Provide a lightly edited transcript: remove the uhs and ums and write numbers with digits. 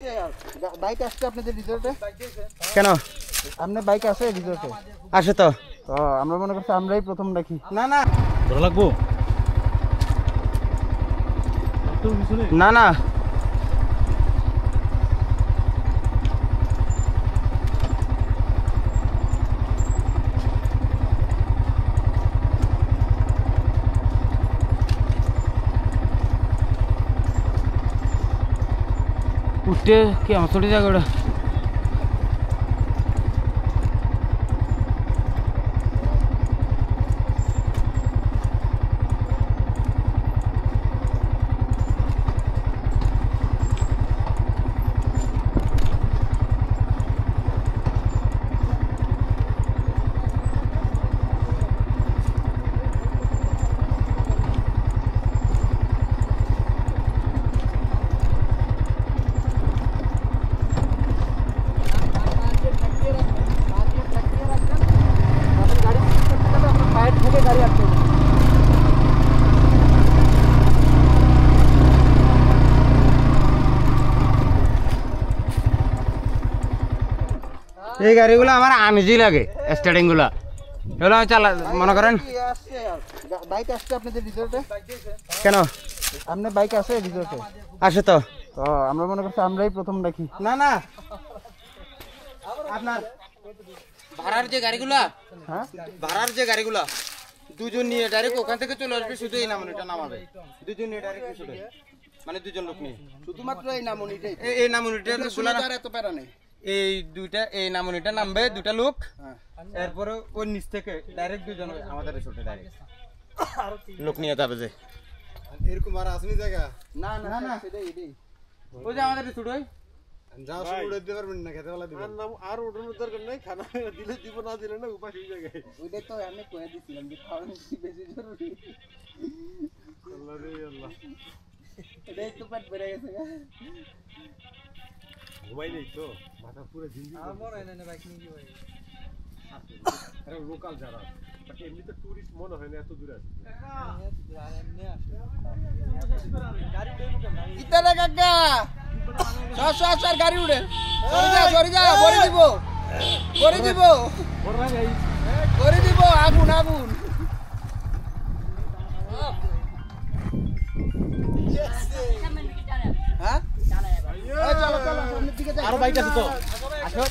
Bike আসছে আপনাদের রিসোর্টে কেন? আপনার বাইক আছে রিসোর্টে? আসে তো। আমরা মনে করছি আমরাই প্রথম রাখি। না না ধরা লাগবো না না উঠতে কি আমার ছোট জায়গা ওটা এই গাড়িগুলো আমার আমেজই লাগে স্টার্টিং গুলা এগুলো আমি চালা মনে করেন। বাইক আসছে আপনাদের রিসোর্টে কেন? আপনার বাইক আছে রিসোর্টে? আসে তো। আমরা মনে করছি আমরাই প্রথম রাখি। না না আপনার ভাড়ার যে গাড়িগুলা, হ্যাঁ ভাড়ার যে গাড়িগুলা দুজন নিয়ে ডাইরেক্ট ওখান থেকে চলে আসবে, শুধু এই নামনিটা নামাবে, দুজন নিয়ে ডাইরেক্ট শুধু মানে দুজন লোক নিয়ে শুধুমাত্র এই নামনিটাই। এই নামনিটা এত প্যারা নেই। এই দুইটা এই নামনিটা নামবে দুটা লোক, এরপরে ওই নিচ থেকে ডাইরেক্ট দুজন আমাদের রিসোর্টে ডাইরেক্ট লোক নিয়ে যাবে। যে এরকম আর আসেনি জায়গা? না না না সেটাই এটাই। ওই যে আমাদের রিসোর্ট হয় যাও শুরু উড়াইতে পারবেন না, খেতে বেলা দিবেন আর ওঠানোর দরকার নাই, খানা দিলে দিব না দিলে না উপাস হয়ে জায়গায়। ওইটাই তো আমি কয়ে দিছিলাম যে খাওয়ানো বেশি জরুরি। আল্লাহ রে আল্লাহ, এটাই তো পেট বেড়ে গেছে। ঘুমাই নেই তো, মাথা পুরো ঝিমঝিম। আমার মনে হয় না বাইক নিয়ে কি ভাই আরে লোকাল যারা, বাট এমনি তো টুরিস্ট মনে হয় না এত দূরে আছে। ইতারে কাকা সর গাড়ি উড়ে সরি যা ভরে দিব আগুন হ্যাঁ চলো সামনের দিকে যাই। আরো বাইক আছে তো, আসো।